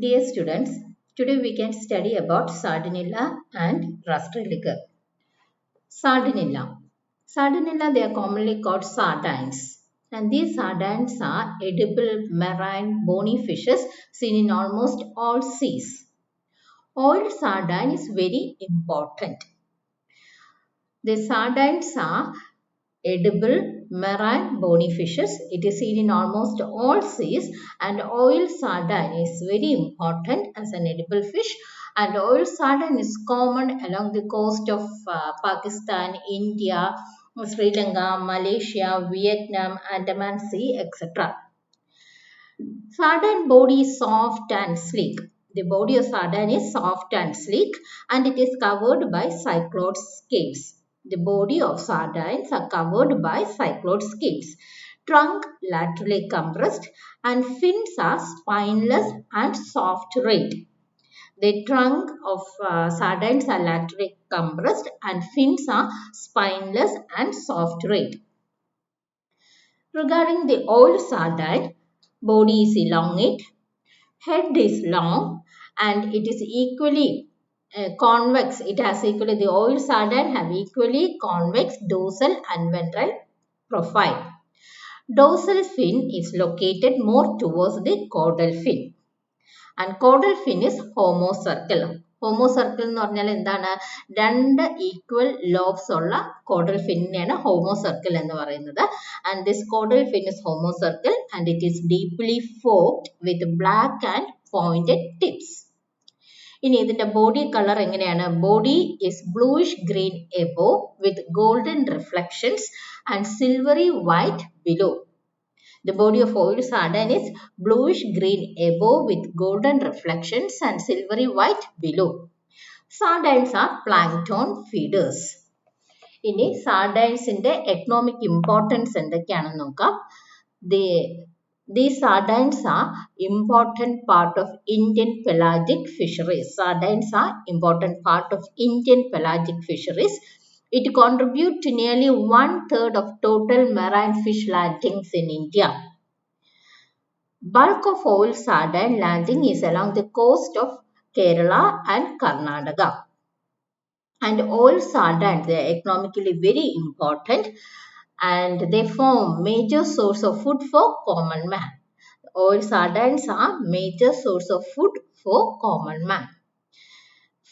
Dear students, today we can study about Sardinella and Rastrelliger. Sardinella. Sardinella, they are commonly called sardines. And these sardines are edible marine bony fishes seen in almost all seas. Oiled sardine is very important. The sardines are edible marine bony fishes. It is seen in almost all seas, and oil sardine is very important as an edible fish, and oil sardine is common along the coast of Pakistan, India, Sri Lanka, Malaysia, Vietnam, Andaman Sea, etc. Sardine body is soft and sleek. The body of sardine is soft and sleek, and it is covered by cycloid scales. The body of sardines are covered by cycloid scales. Trunk laterally compressed and fins are spineless and soft-rayed. The trunk of sardines are laterally compressed and fins are spineless and soft-rayed. Regarding the oil sardine, body is elongate, head is long, and it is equally convex. It has equally, the oil sardine have equally convex dorsal and ventral profile. Dorsal fin is located more towards the caudal fin, and caudal fin is homocircle. Homocircle എന്ന് പറഞ്ഞാൽ എന്താണ്? രണ്ട് equal lobes ഉള്ള caudal fin നെയാണ് homocircle എന്ന് പറയുന്നത്. And this caudal fin is homocircle and it is deeply forked with black and pointed tips. ഇനി ഇതിന്റെ body color എങ്ങനെയാണ്? Body is bluish green above with golden reflections and silvery white below. The body of oil sardine is bluish green above with golden reflections and silvery white below. Sardines are plankton feeders. ഇനി sardines-ന്റെ economic importance എന്തൊക്കെയാണെന്ന് നോക്കാം. These sardines are important part of Indian pelagic fisheries. Sardines are important part of Indian pelagic fisheries. It contributes to nearly 1/3 of total marine fish landings in India. Bulk of oil sardine landing is along the coast of Kerala and Karnataka. And oil sardines, they are economically very important and they form major source of food for common man. Oil sardines are major source of food for common man.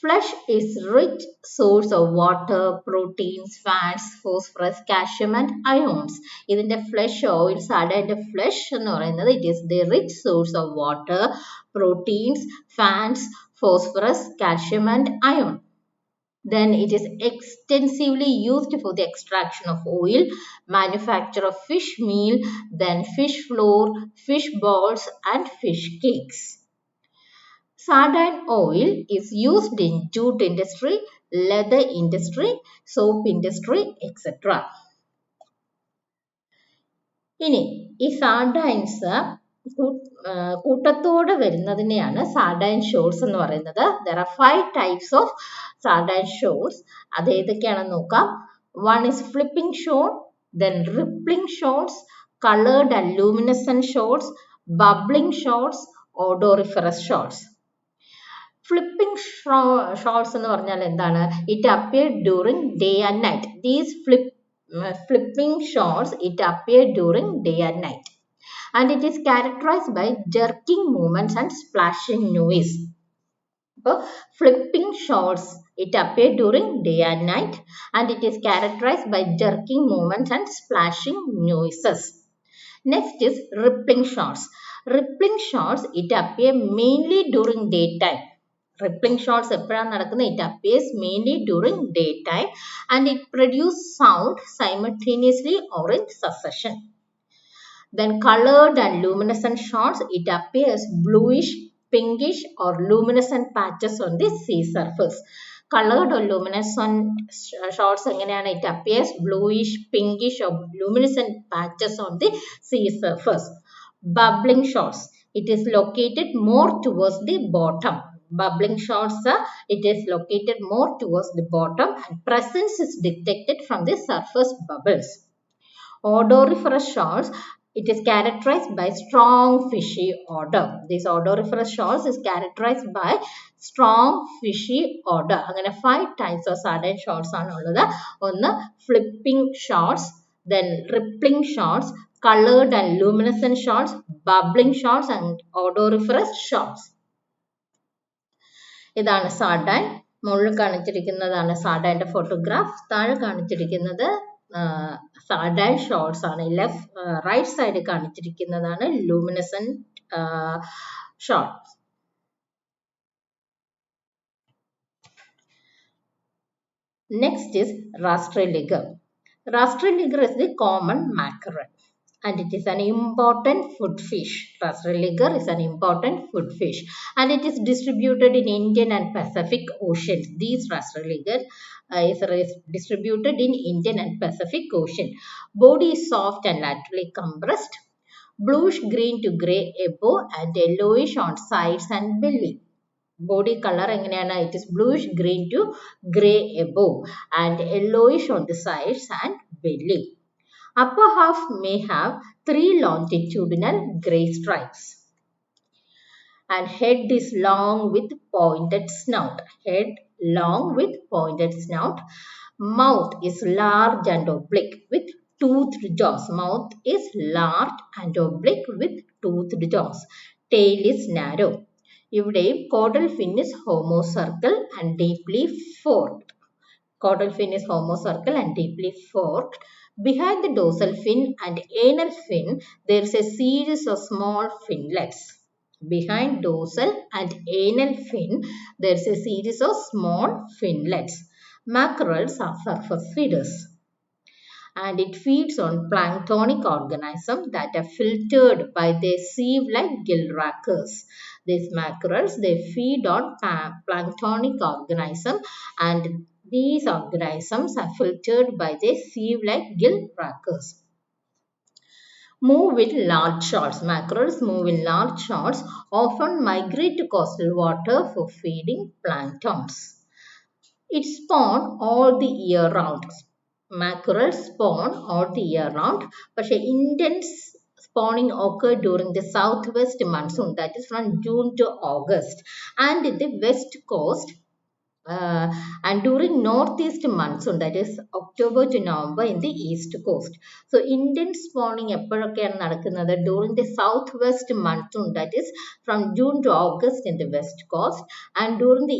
Flesh is rich source of water, proteins, fats, phosphorus, calcium and ions. ഇതിന്റെ flesh, oil sardine flesh എന്ന് പറയുന്നത് it is the rich source of water, proteins, fats, phosphorus, calcium and ion. Then it is extensively used for the extraction of oil, manufacture of fish meal, then fish flour, fish balls and fish cakes. Sardine oil is used in jute industry, leather industry, soap industry, etc. ഇനി ഈ sardines കൂട്ടത്തോടെ വരുന്നതിനെയാണ് sardine shoals എന്ന് പറയുന്നത്. There are 5 types of sardine shoals. അത് ഏതൊക്കെയാണെന്ന് നോക്കാം. One is flipping shoal, then rippling shoals, colored and luminescent shoals, bubbling shoals, odoriferous shoals. Flipping shoals എന്ന് പറഞ്ഞാൽ എന്താണ്? It appear during day and night. These flipping shoals, it appear during day and night. And it is characterized by jerking movements and splashing noise. So, flipping shoals, it appear during day and night and it is characterized by jerking movements and splashing noises. Next is rippling shoals. Rippling shoals, it appear mainly during daytime. Rippling shoals എപ്പോഴാണ് നടക്കുന്നത്? It appears mainly during daytime and it produces sound simultaneously or in succession. Then colored and luminescent shoals, it appears bluish, pinkish or luminescent patches on the sea surface. Colored or luminescent shoals എങ്ങനെയാണ്? It appears bluish, pinkish or luminescent patches on the sea surface. Bubbling shoals, it is located more towards the bottom. Bubbling shoals, it is located more towards the bottom and presence is detected from the surface bubbles. Odoriferous shoals, It is characterized by strong fishy odor. This odoriferous shoals is characterized by strong fishy odor. അങ്ങനെ 5 types of sardine shoals ആണുള്ളത്. ഒന്ന് flipping shoals, then rippling shoals, colored and luminescent shoals, bubbling shoals and odoriferous shoals. ഇതാണ് sardine. മുകളിൽ കാണിച്ചിരിക്കുന്നതാണ് sardine photograph. താഴെ കാണിച്ചിരിക്കുന്നത് sardine shoals ആണ്. Right side കാണിച്ചിരിക്കുന്നതാണ് luminescent shoals. Next is Rastrelliger. Rastrelliger is the common mackerel and it is an important food fish. Rastrelliger is an important food fish and it is distributed in Indian and Pacific Oceans. These Rastrelliger is distributed in Indian and Pacific Ocean. Body is soft and laterally compressed, bluish green to grey above and yellowish on sides and belly. Body color എങ്ങനെയാണ്? It is bluish green to grey above and yellowish on the sides and belly. Upper half may have 3 longitudinal grey stripes. And head is long with pointed snout. Head long with pointed snout. Mouth is large and oblique with toothed jaws. Mouth is large and oblique with toothed jaws. Tail is narrow. ഇവിടെയും caudal fin is homocircle and deeply forked. Caudal fin is homocircle and deeply forked. Behind the dorsal fin and anal fin, there is a series of small finlets. Behind dorsal and anal fin, there is a series of small finlets. Mackerels are surface feeders. And it feeds on planktonic organisms that are filtered by their sieve-like gill rackers. These mackerels, they feed on planktonic organisms and these organisms are filtered by their sieve-like gill rackers. Move in large shoals. Mackerels move in large shoals, often migrate to coastal water for feeding planktons. It spawn all the year round. Mackerels spawn all the year round. But intense spawning occurs during the southwest monsoon, that is from June to August, and the west coast. And during northeast monsoon, that is October to November in the east coast. So intense spawning എപ്പോഴൊക്കെയാണ് നടക്കുന്നത്? During the southwest monsoon, that is from June to August in the west coast, and during the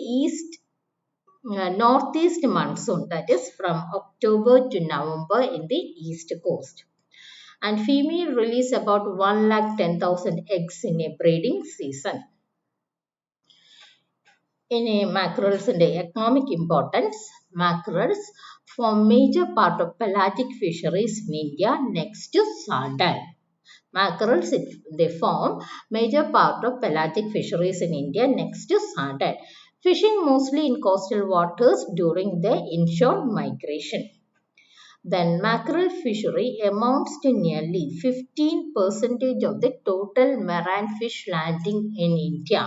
northeast monsoon, that is from October to November in the east coast. And female release about 110,000 eggs in a breeding season. In mackerels and economic importance, mackerels form major part of pelagic fisheries in India next to sardine. Mackerels, they form major part of pelagic fisheries in India next to sardine. Fishing mostly in coastal waters during their inshore migration. Then mackerel fishery amounts to nearly 15% of the total marine fish landing in India.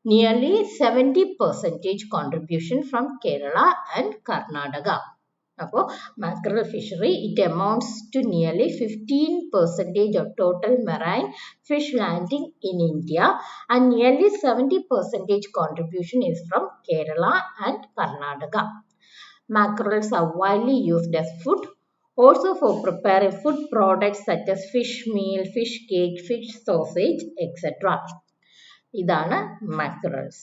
Nearly 70% contribution from Kerala and Karnataka. അപ്പോൾ mackerel fishery, it amounts to nearly 15% of total marine fish landing in India and nearly 70% contribution is from Kerala and Karnataka. Mackerels are widely used as food, also for preparing food products such as fish meal, fish cake, fish sausage, etc. ഇതാണ് mackerels.